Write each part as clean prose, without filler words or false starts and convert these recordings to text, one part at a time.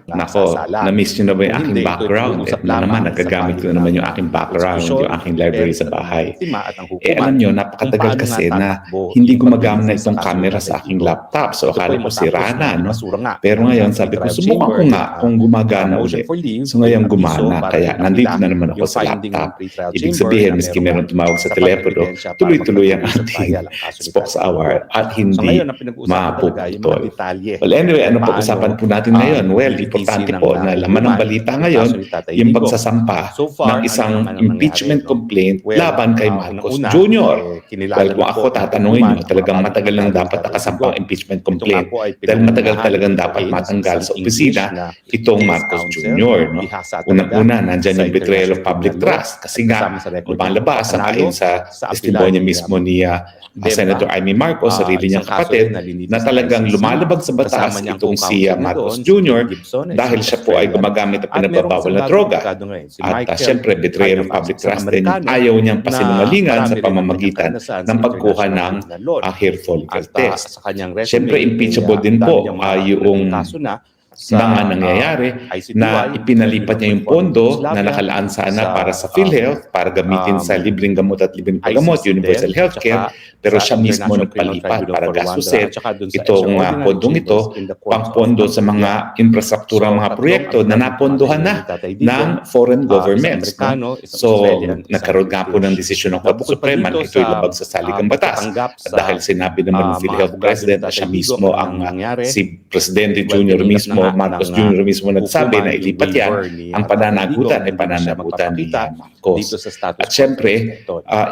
Nako, na-miss nyo na ba yung aking background? Ito na naman, nagagamit ko na naman yung aking background, yung aking library sa bahay. Alam nyo, napakatagal kasi na hindi gumagamit na itong camera sa aking laptop. So, akala ko sira na, no? Pero ngayon, sabi ko, subukan ko nga kung gumagana ulit. So, ngayon gumana. Kaya, nandito na naman ako sa laptop. Ibig sabihin, miski meron tumawag sa telepono, tuloy-tuloy ang ating Spokes Hour at hindi mapuputol. Well, anyway, ano pag-usapan po natin ngayon? Well, importante po na laman ng balita ngayon, yung pagsasampa ng isang impeachment complaint laban kay Marcos Jr. Well, kung ako tatanungin nyo, talagang matagal lang dapat nakasampang impeachment complaint dahil matagal talagang dapat matanggal sa opisina itong Marcos Jr. No? Unang-una, nandyan yung betrayal of public trust kasi nga lumalabas ang ayon sa testimonya mismo ni Senator Amy Marcos, sarili niyang kapatid, na talagang lumalabag sa batas itong si Marcos Jr. dahil siya po ay gumagamit ng pinagbabawal na droga. At siyempre, betrayal of public trust din, ayaw niyang pasinungalingan sa pamamagitan ng pagkuha ng hair follicle test. Siyempre, impeachable din po yung mga nangyayari na ipinalipat niya yung pondo na nakalaan sana para sa PhilHealth para gamitin sa libreng gamot at libreng paggamot, universal healthcare, pero siya mismo nagpalipat para gastusin itong pondong ito pang-pondo sa mga infrastruktura, mga proyekto na napondohan na ng foreign governments. No? So, nagkaroon nga po ng desisyon ng Korte Suprema na ito'y labag sa saligang batas. At dahil sinabi naman ng PhilHealth President na siya mismo ang si Presidente Jr. mismo, Marcos Jr. mismo nagsabi na ilipat yan, ang pananagutan ay pananagutan ni Marcos. At syempre,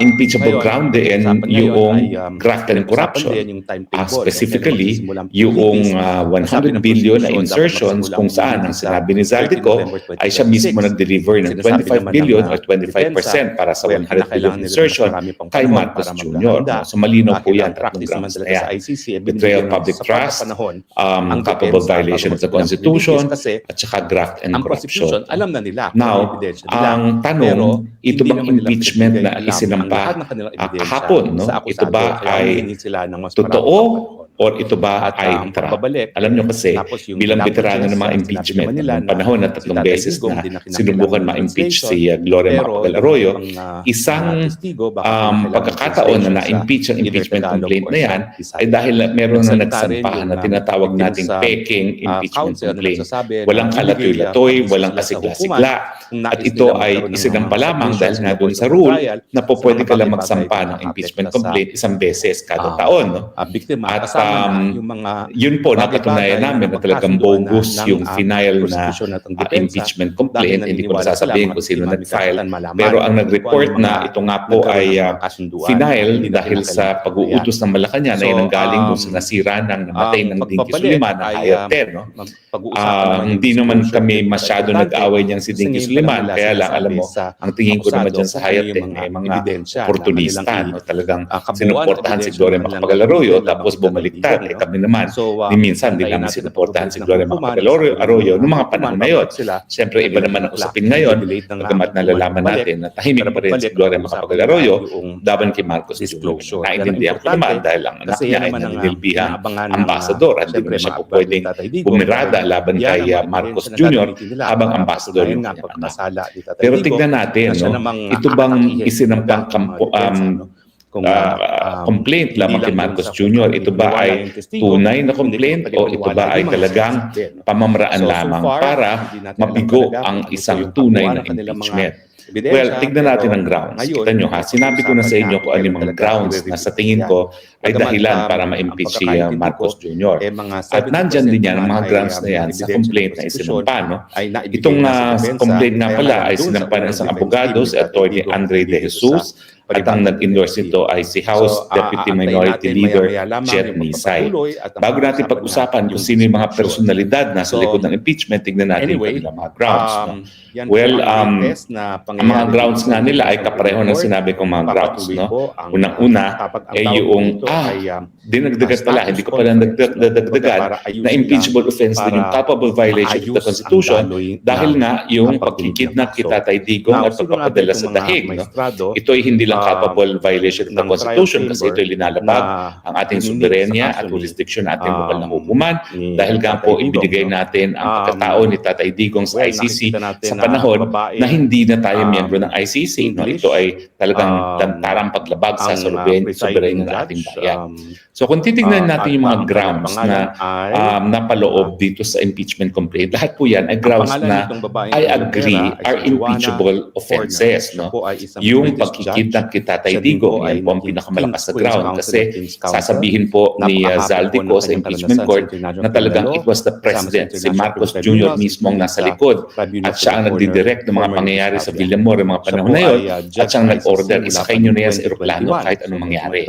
impeachable ground din yung graft and corruption. Specifically, yung 100 billion na insertions kung saan ang sinabi ni Zaldico ay siya mismo nag-deliver ng 25 billion or 25% para sa 100 billion insertion kay Marcos Jr. So malinaw po yan, tatlong grounds na yan. Betrayal of public trust, culpable violation of the Constitution, at saka graft and corruption. Now, ang tanong, ito bang impeachment na isinampa kahapon? No? Ito ba ay totoo or ito ba ay trap? Alam nyo kasi, bilang veterano ng mga impeachment, ng panahon na 3 beses na sinubukan ma-impeach si Gloria Macapagal Arroyo, isang pagkakataon na na-impeach ang impeachment complaint na yan ay dahil meron na nagsampa na tinatawag nating peking impeachment complaint. Walang kalatoy-latoy, walang kasigla-sigla, at ito ay isinampa lamang dahil nga doon sa rule na po pwede ka lang magsampa ng impeachment complaint isang beses kada taon. No? At yun po, napatunayan namin na talagang bogus yung final na impeachment complaint. Hindi ko nasasabihin kung sino nag-file. Pero ang nag-report na ito nga po ay final dahil sa pag-uutos ng Malacanang ay nanggaling doon sa nasira ng namatay ng Dinky Suliman na Hayate. No? Hindi naman kami masyado nag-away niyang si Dinky Suliman. Kaya lang, alam mo, ang tingin ko naman dyan sa Hayate ay mga oportunista. No? Talagang sinuportahan si Gloria Macapagal Arroyo tapos bumalik kami naman, ni minsan din namin sinuportahan si Gloria Macapagal Arroyo noong mga panahon na yun. Siyempre, iba naman ang usapin ngayon, pagkamat nalalaman natin na tahimik pa rin si Gloria Macapagal Arroyo laban kay Marcos Jr. Naintindihan ko naman dahil ang anak niya ay nanilbihang ambasador at hindi na siya po pwedeng bumirada laban kay Marcos Jr. habang ambasador yung anak. Pero tignan natin, no? Ito bang isinampang complaint lamang kay Marcos Jr. Ito ba ay tunay na complaint o ito ba ay talagang pamamaraan lamang para mabigo ang isang tunay na impeachment? Well, tignan natin ang grounds. Kita nyo ha, sinabi ko na sa inyo kung ano yung mga grounds na sa tingin ko ay dahilan para ma-impeach si Marcos Jr. At nandyan din yan, ang mga grounds na yan sa complaint na isinampa. No? Itong complaint na pala ay sinampa ng isang abogado, si Atty. Andre De Jesus, at ang nag-endorse ito ay si House Deputy Minority Leader Chet Nisay. Bago natin pag-usapan kung sino yung mga personalidad na sa likod ng impeachment, tignan natin yung mga grounds. No? Well, ang mga grounds nga nila ay kapareho ng sinabi kong mga grounds. No? Unang-una ay yung, dinagdagan pala, hindi ko pala nagdagdagan, na impeachable offense din yung culpable violation of the Constitution dahil nga yung pagkikidnap kita Tatay Digong at pagpapadala sa dahig. No? Ito ay hindi lang culpable violation of the Constitution kasi ito'y linalabag ang ating soberenya at jurisdiction ng ating lokal na hukuman dahil nga po ibinigay natin ang pagkatao ni Tatay Digong sa ICC sa panahon na hindi na tayo miyembro ng ICC. No? Ito ay talagang lantarang paglabag sa soberenya ng ating bayan. So kung titignan natin yung mga grounds na napaloob dito sa impeachment complaint, lahat po yan ay grounds na I agree are impeachable offenses. No? Yung pagkikidnap kay Tatay Digong, yan po ang pinakamalakas na ground kasi sasabihin po ni Zaldico sa impeachment court na talagang it was the president, si Marcos Jr. mismo ang nasa likod at siya ang nagdidirect ng mga pangyayari sa Villamor yung mga panahon na yun at siyang nag-order, isakay nyo na yan sa aeroplano kahit anong mangyari.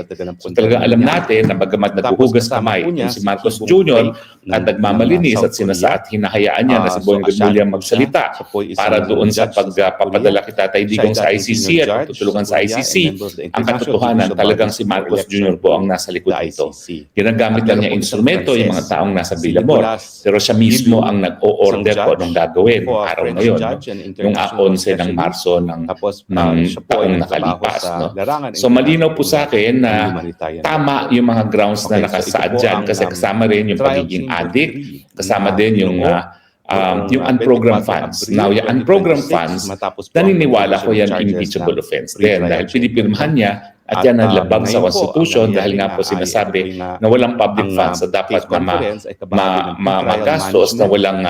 So talagang alam natin na bagamat naghuhugas kamay kung si Marcos Jr. at nagmamalinis at hinahayaan niya na si Boyong Gatchalian magsalita para doon sa pagpapadala kay Tatay Digong sa ICC at pagtutulungan sa ICC, ang katotohanan talagang si Marcos Jr. po ang nasa likod nito. Ginagamit lang niya instrumento yung mga taong nasa Villamor, pero siya mismo ang nag-o-order ko anong gagawin araw na yun, yung 11 ng Marso ng taong nakalipas. No? So malinaw po sa akin na tama yung mga grounds na nakasaad dyan kasi kasama rin yung pagiging addict, kasama din yung unprogrammed funds. Now, yung unprogrammed funds, naniniwala ko yan impeachable offense din dahil pinipirmahan niya at yan ang labag sa Constitution dahil nga po sinasabi na walang public funds na dapat na magastos na walang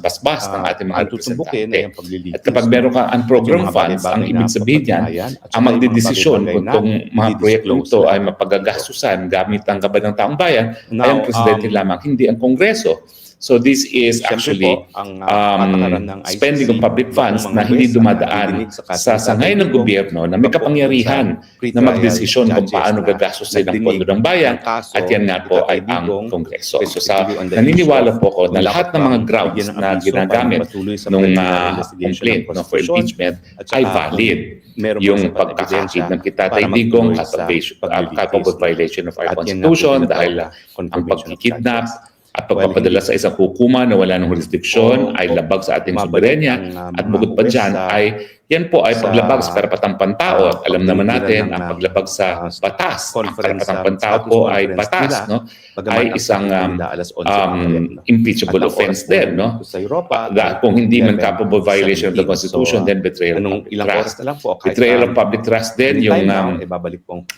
basbas ng ating mga representante. At kapag meron kang unprogrammed funds, ang ibig sabihin yan, ang magdedesisyon kung itong mga proyekto ito ay mapagagastusan gamit ang gabay ng taong bayan ay ang presidente lamang, hindi ang Kongreso. So this is actually spending of public funds na hindi dumadaan sa sangay ng gobyerno na may kapangyarihan na magdesisyon kung paano gagastusin ang pondo ng bayan at yan nga po ay ang Kongreso. So naniniwala po ko na lahat ng mga grounds na ginagamit ng complaint for impeachment ay valid. Yung pagkakakit ng Tatay Digong, culpable violation of our Constitution dahil ang pagkikidnap at pagpapadala sa isang hukuma na wala ng jurisdiksyon ay labag sa ating soberenya at bukod pa dyan ay yan po ay paglabag sa karapatang pantao at alam naman natin ang paglabag sa batas. Ang karapatang pantao po ay batas, no? Ay isang impeachable offense din, no? Kung hindi man culpable violation of the Constitution, then betrayal of public trust. Betrayal of public trust din yung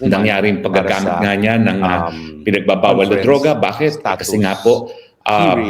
nangyaring paggagamit nga niya ng pinagbabawal na droga. Bakit? Kasi nga po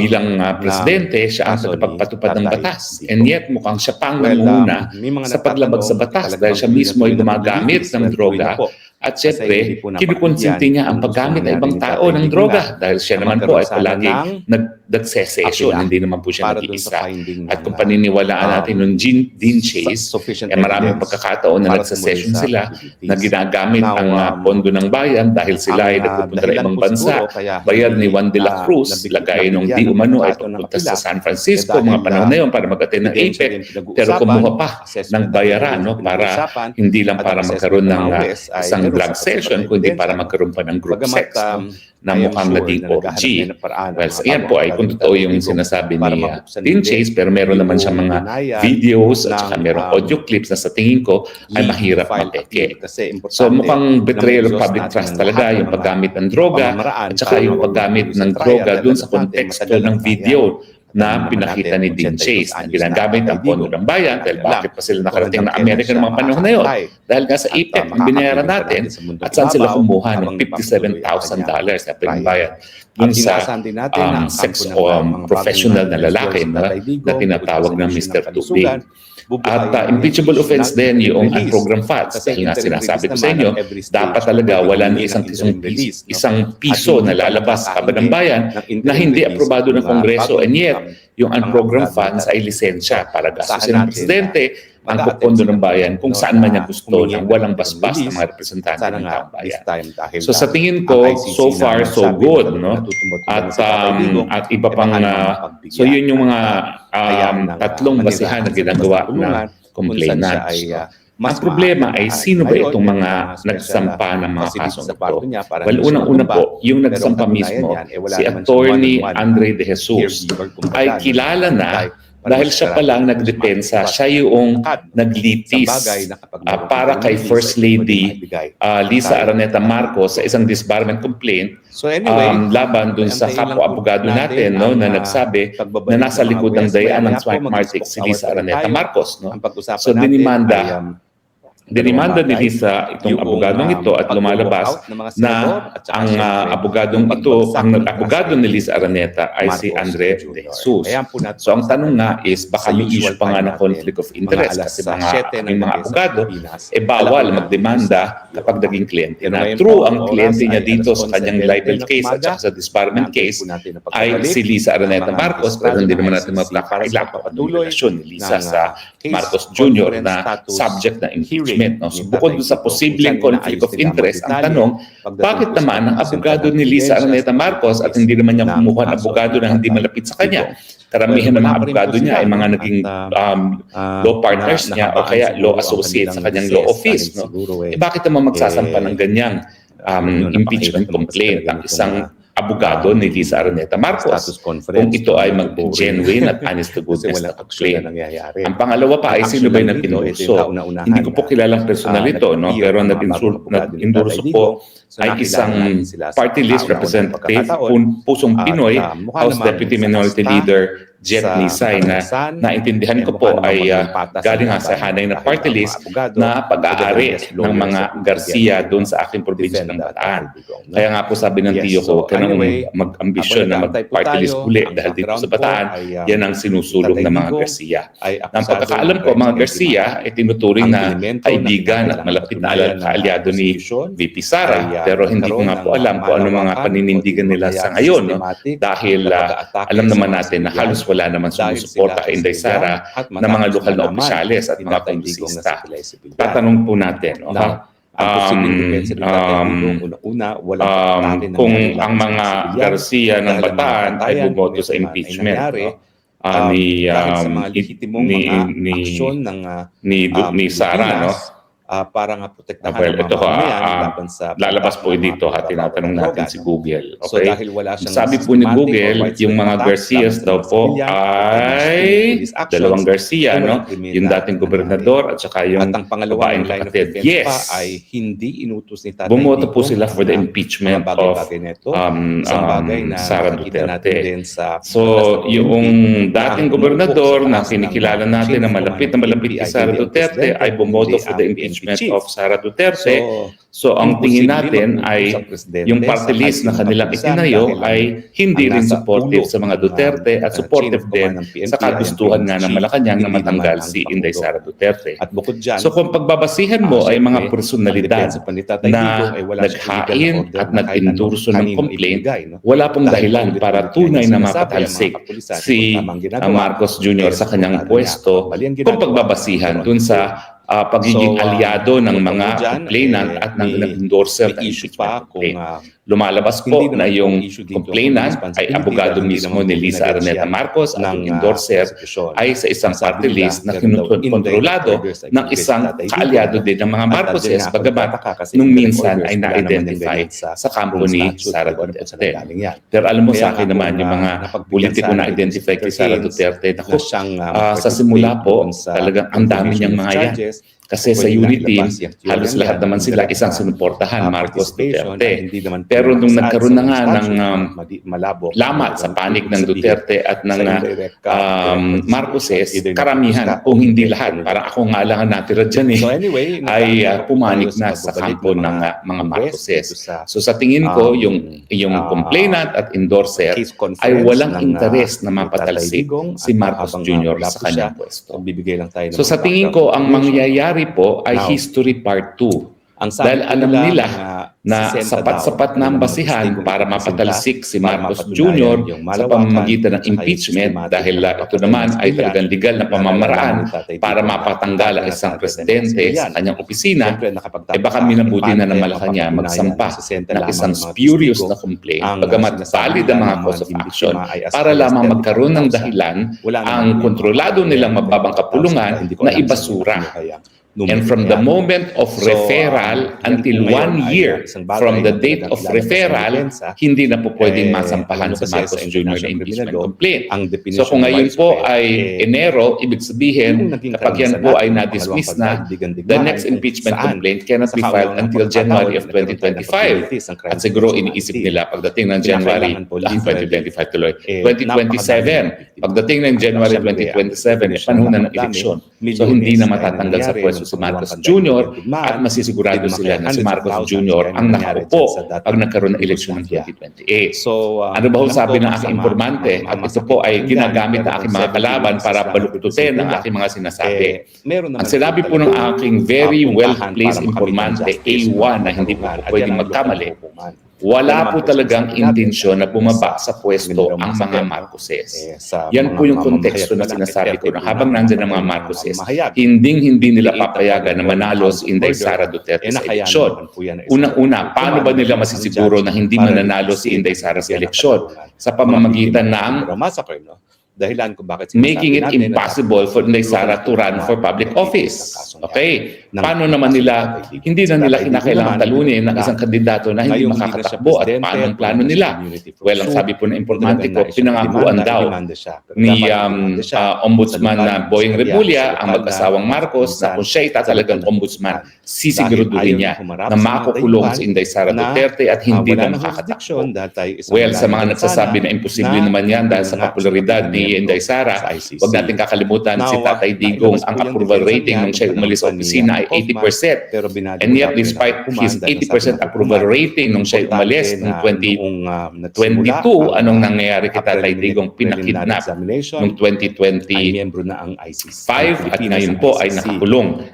bilang presidente, siya ang tagapagpatupad ng batas. And yet, mukhang siya pang nangunguna sa paglabag sa batas dahil siya mismo ay gumagamit ng droga. At syempre, kinukonsinti niya ang paggamit ng ibang tao ng droga dahil siya naman po ay palaging nag-secession, hindi naman po siya nag-iisa. At kung paniniwalaan natin nung Dean Chase, maraming pagkakataon na nag-secession sila na ginagamit ang pondo ng bayan dahil sila ay nagpupunta ng ibang bansa. Bayad ni Juan de la Cruz, lagay nung di umano ay pagpunta sa San Francisco, mga panahon na yun para mag-attend ng APEC, pero kumuha pa ng bayaran para hindi lang para magkaroon ng isang drug session, kundi para magkaroon pa ng group sex na mukhang naging orgy. Well, yan po ay kung totoo yung sinasabi ni Dean Chase, pero meron naman siya mga videos at saka meron audio clips na sa tingin ko ay mahirap mapeke. So mukhang betrayal of public trust talaga yung paggamit ng droga at saka yung paggamit ng droga dun sa konteksto ng video na pinakita ni Dean Chase na ginagamit ang pondo ng bayan dahil bakit pa sila nakarating na Amerika ng mga panahon na yun? Dahil nga sa APEC, ang binayaran natin at saan sila kumuha ng $57,000 na pinambayad dun sa sex professional na lalaki na tinatawag ng Mr. Tubig. At impeachable offense din yung unprogrammed funds. Dahil nga sinasabi ko sa inyo, dapat talaga wala na isang piso na lalabas sa kaban ng bayan na hindi aprobado ng Kongreso. And yet, yung unprogrammed funds ay lisensya para gastusin ng presidente ang pondo ng bayan kung saan man niya gusto ng walang basbas ng mga representante ng taong bayan. So sa tingin ko, so far so good, no? At iba pang so yun yung mga tatlong basihan na ginagawa ng complainant. Ang problema ay sino ba itong mga nagsampa ng mga kasong ito? Well, unang-una po, yung nagsampa mismo, si Attorney Andre De Jesus, ay kilala na dahil siya pa lang nagdepensa, siya yung naglitis para kay First Lady Lisa Araneta Marcos sa isang disbarment complaint laban dun sa kapwa-abogado natin na nagsabi na nasa likod ng dayaan ng Smartmatic si Lisa Araneta Marcos. So dinimanda ni Lisa itong abogadong ito at lumalabas na ang abogadong ito, ang abogado ni Lisa Araneta ay si Andre De Jesus. So ang tanong nga is baka may issue pa nga ng conflict of interest kasi mga abogado bawal magdemanda kapag naging kliyente na. True, ang kliyente niya dito sa kanyang libel case at saka sa disbarment case ay si Lisa Araneta Marcos, pero hindi naman natin mapakailang relasyon ni Lisa sa Marcos Jr. na subject na impeachment. So, bukod sa posibleng conflict of interest, ang tanong, bakit naman ang abogado ni Lisa Araneta Marcos at hindi naman niya kumuha ng abogado na hindi malapit sa kanya? Karamihan ng mga abogado niya ay mga naging law partners niya o kaya law associates sa kanyang law office. Bakit naman magsasampa ng ganyang impeachment complaint ang isang abogado ni Lisa Araneta Marcos kung ito ay mag-genuine at honest to goodness na complaint. Ang pangalawa pa ay sino ba yung nag-endorso? Hindi ko po kilalang personal ito, pero ang nag-endorso po ay isang party list representative, pusong Pinoy, House Deputy Minority Leader Jet Nisay na naintindihan ko po ay galing nga sa hanay na party list na pag-aari ng mga Garcia doon sa aking probinsya ng Bataan. Kaya nga po sabi ng tiyo ko, kanang mag-ambisyon na mag-party list uli dahil dito sa Bataan, yan ang sinusulong ng mga Garcia. Ang pagkakaalam ko, mga Garcia ay tinuturing na kaibigan at malapit na kaalyado ni VP Sara, pero hindi ko nga po alam kung ano mga paninindigan nila sa ngayon dahil alam naman natin na halos wala naman sumusuporta kay Inday Sara na mga lokal na opisyales at mga kongresista. Tatanong po natin, kung ang mga Garcia ng Bataan ay bumoto sa impeachment ni Sara, para nga protektahan ang mga mamamayan sa lalabas po dito tinatanong natin si Google. Okay? So dahil wala sabi po ni Google, yung mga Garcias daw po ay dalawang Garcia, yung dating gobernador at saka yung pangalawang line of defense yes, ay hindi inutos ni Tatay bumoto po sila for the impeachment of Sara Duterte. So yung dating gobernador na kinikilala natin na malapit kay Sara Duterte ay bumoto for the impeachment of Sara Duterte. So ang tingin natin ay yung party list na kanilang itinayo ay hindi rin supportive sa mga Duterte at supportive din sa kagustuhan nga ng Malacanang na matanggal si Inday Sara Duterte. So kung pagbabasihan mo ay mga personalidad na naghain at nag-endorso ng complaint, wala pong dahilan para tunay na mapatalsik si Marcos Jr. sa kanyang pwesto kung pagbabasihan dun sa pagiging aliado ng mga complainant at ng endorser ng impeachment complaint. Lumalabas po na yung complainant ay abogado mismo ni Lisa Araneta Marcos at yung endorser ay sa isang party list na kontrolado ng isang kaalyado din ng mga Marcoses bagamat nung minsan ay na-identify sa kampo ni Sara Duterte. Pero alam mo sa akin naman yung mga politiko na identify kay Sara Duterte, sa simula po talagang ang dami niyang mga yan. Kasi sa unity, halos lahat naman sila isang sinuportahan, Marcos Duterte. Pero nung nagkaroon na nga ng lamat sa panig ng Duterte at ng Marcoses, karamihan, kung hindi lahat, parang ako nga lang ang natira dyan ay pumanik na sa kampo ng mga Marcoses. So sa tingin ko, yung complainant at endorser ay walang interes na mapatalsik si Marcos Jr. sa kanyang pwesto. So sa tingin ko, ang mangyayari po ay History Part 2. Dahil alam nila na sapat-sapat na ang basihan para mapatalsik si Marcos Jr. sa pamamagitan ng impeachment dahil ito naman ay talagang legal na pamamaraan para mapatanggal ang isang presidente sa kanyang opisina, baka minabuti na ng Malacanang magsampa ng isang spurious na complaint bagamat valid ang mga cause of action para lamang magkaroon ng dahilan ang kontrolado nilang mababang kapulungan na ibasura And from the moment of referral until 1 year from the date of referral, hindi na po pwedeng masampahan si Marcos Jr. na impeachment complaint. So kung ngayon po ay Enero, ibig sabihin kapag yan po ay na-dismiss na, the next impeachment complaint cannot be filed until January of 2025. At siguro iniisip nila pagdating ng January 2025 tuloy, 2027. Pagdating ng January 2027, panahon na ng eleksyon. So hindi na matatanggal sa pwesto si Marcos Jr. at masisigurado sila na si Marcos Jr. ang nakaupo pag nagkaroon ng eleksyon ng 2028. So, Ano ba ho sabi ng aking informante? At ito po ay ginagamit ng aking mga kalaban para baluktutin ang aking mga sinasabi. Ang sinabi po ng aking very well-placed informante, A1, na hindi po pwedeng magkamali, wala po talagang intensyon na bumaba sa pwesto ang mga Marcoses. Yan po yung konteksto na sinasabi ko na habang nandyan ang mga Marcoses, hindi nila papayagan na manalo si Inday Sara Duterte sa eleksyon. Unang-una, paano ba nila masisiguro na hindi mananalo si Inday Sara sa eleksyon? Sa pamamagitan ng dahilan kung bakit making it impossible for Inday Sara to run for public office. Okay? Paano naman nila, hindi na nila kinakailangan talunin ng isang kandidato na hindi makakatakbo at paano ang plano nila? Well, ang sabi po ng informante ko, pinangakuan daw ni Ombudsman na Boying Remulla, ang mag-asawang Marcos, na kung siya talagang ombudsman, sisiguraduhin niya na makukulong si Inday Sara Duterte at hindi na makakatakbo. Well, sa mga nagsasabi na imposible naman yan dahil sa popularidad ni Inday Sara, huwag natin kakalimutan si Tatay Digong, ang approval rating nung siya umalis sa opisina ay 80%. And yet, despite his 80% approval rating nung siya umalis noong 2022, anong nangyayari kay Tatay Digong? Pinakidnap noong 2025 at ngayon po ay nakakulong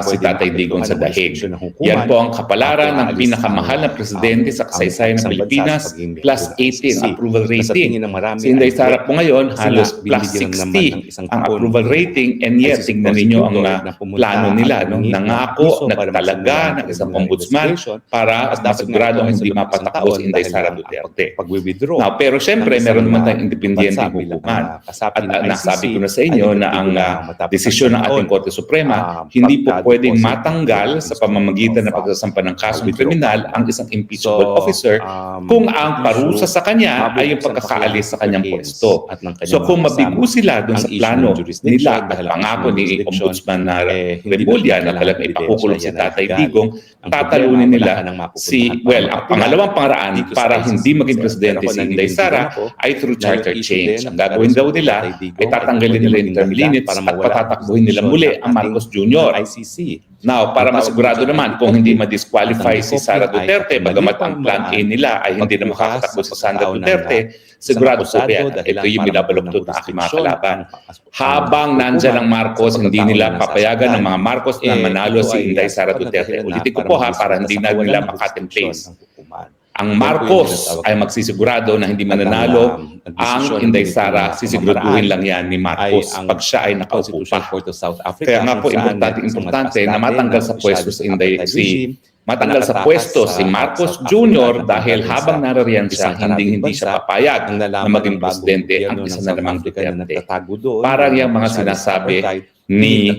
si Tatay Digong sa dahig. Yan po ang kapalaran ng pinakamahal na presidente sa kasaysayan ng Pilipinas, plus 18 approval rating. Si Inday Sara po ngayon, halos plus 60 ang approval rating, and yet tignan ninyo ang plano nila nung nangako nagtalaga ng isang ombudsman para masiguradong hindi mapatakbo si Inday Sara Duterte. Now, pero siyempre meron naman tayong independenteng hukuman. At nasabi ko na sa inyo na ang desisyon ng ating Korte Suprema hindi po pwedeng matanggal sa pamamagitan ng pagsasampa ng kasong kriminal ang isang impeachable officer kung ang parusa sa kanya ay yung pagkakaalis sa kanyang pwesto. So kung mabigo sila doon sa plano nila at pangako ni Ombudsman na Remulla na talagang ipakukulong si Tatay Digong, tatalunin nila ang pangalawang paraan para hindi maging presidente si Inday Sara ay through charter change. Ang gagawin daw nila ay tatanggalin nila yung term limits at patatakbuhin nila muli ang Marcos Jr. Now, para masigurado naman kung hindi ma-disqualify si Sara Duterte, bagamat ang plan A nila ay hindi na makakatakbo si Sara Duterte, sigurado po yan. Ito yung binabaluktot ng aking mga kalaban. Habang nandyan ang Marcos, hindi nila papayagan ng mga Marcos na manalo si Inday Sara Duterte. Ulitin ko po para hindi na nila makatemplace. Ang Marcos ay magsisigurado na hindi mananalo, ang Inday Sara sisiguraduhin lang yan ni Marcos pag siya ay nakaupo pa. Kaya nga po importante na matanggal sa pwesto matanggal sa pwesto si Marcos Jr. dahil habang narariyan siya, hindi siya papayag na maging presidente ang isa na namang Duterte. Parang yung mga sinasabi ni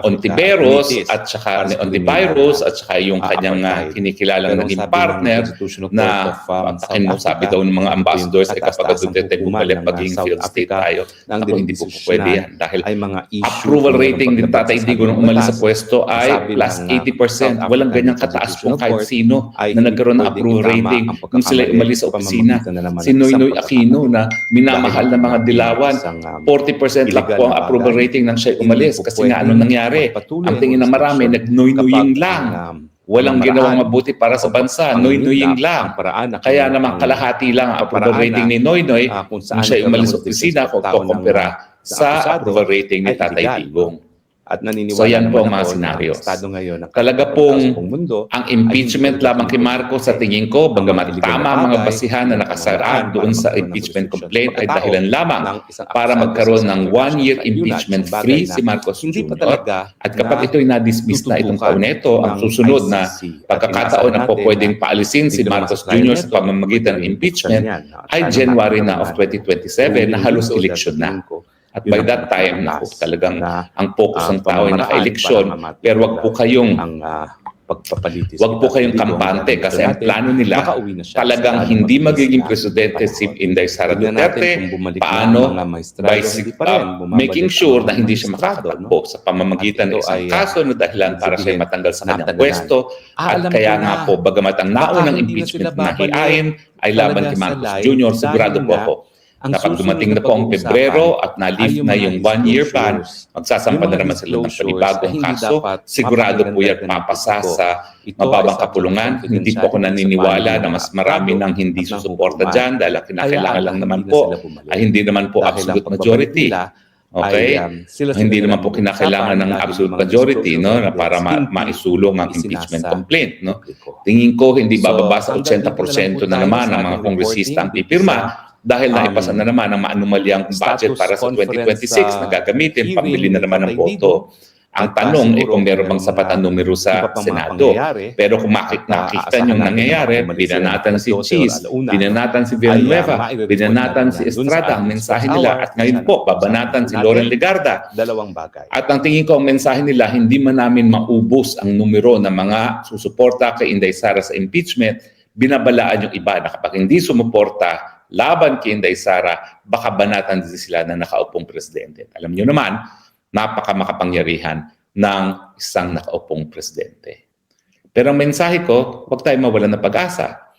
Ontiveros at saka ni Ontiveros at saka yung kanyang kinikilalang naging partner na takin mo sabi daw ng mga ambassadors ay kapag Duterte bumalik maging field state tayo. Ako hindi po pwede yan dahil approval rating din Tatay Digong nung umalis sa pwesto ay plus 80%. Walang ganyang kataas pong kahit sino na nagkaroon ng approval rating nung sila umalis sa opisina. Si Noynoy Aquino na minamahal ng mga dilawan, 40% lang po ang approval rating nang siya umalis kasi nga anong nangyari? Ang tingin ng marami, nagnoy-noying lang. Walang ginawang mabuti para sa bansa, noy-noying lang. Kaya naman kalahati lang ang approval rating ni Noynoy kung siya umalis sa opisina kung kukumpira sa approval rating ni Tatay Digong. At naniniwala so yan po ang mga senaryo. Talaga pong ang impeachment lamang kay Marcos sa tingin ko, bagamat tama mga basihan na nakasaraan doon sa impeachment complaint ay dahilan lamang para magkaroon ng 1-year impeachment free si Marcos Jr. At kapag ito'y na-dismiss na itong taon nito, ang susunod na pagkakataon na po pwedeng paalisin si Marcos Jr. sa pamamagitan ng impeachment ay January na of 2027 na halos eleksyon na. At by that time, naku, talagang ang focus ng tao ay naka-eleksyon. Pero wag po kayong pagpapalitis. wag po kayong kampante kasi ang plano nila talagang hindi magiging presidente si Inday Sara Duterte. Paano? By making sure na hindi siya makakatakbo sa pamamagitan ng isang kaso na dahilan para siya matanggal sa kanyang pwesto. At kaya nga po, bagamat ang naunang impeachment na hiain ay laban kay Marcos Jr., sigurado po ako na pag dumating na po ang Pebrero at na-lift na yung 1-year ban, magsasampa na naman sila ng panibagong kaso. Sigurado po yan papasa sa mababang kapulungan. Hindi po ako naniniwala na mas marami nang hindi susuporta dyan dahil ang kinakailangan lang naman po ay hindi naman po absolute majority. Okay? Hindi naman po kinakailangan ng absolute majority, no, na para maisulong ang impeachment complaint, no. Tingin ko hindi bababa sa 80% na naman ng mga kongresista ang pipirma dahil naipasa na naman ang maanumalyang budget para sa 2026 na gagamitin pambili na naman ng boto. Ang tanong ay kung meron bang sapat na numero sa Senado. Pero kung nakikita nyo nangyayari, binanatan si Cheese, binanatan si Villanueva, binanatan si Estrada, ang mensahe nila. At ngayon po, babanatan si Loren Legarda. Dalawang bagay. At ang tingin ko, ang mensahe nila, hindi man namin maubos ang numero ng mga susuporta kay Inday Sara sa impeachment, binabalaan yung iba na kapag hindi sumuporta laban kay Inday Sara, baka banatan din sila na nakaupong presidente. Alam niyo naman, napakamakapangyarihan ng isang nakaupong presidente. Pero ang mensahe ko, huwag tayo mawalan ng pag-asa.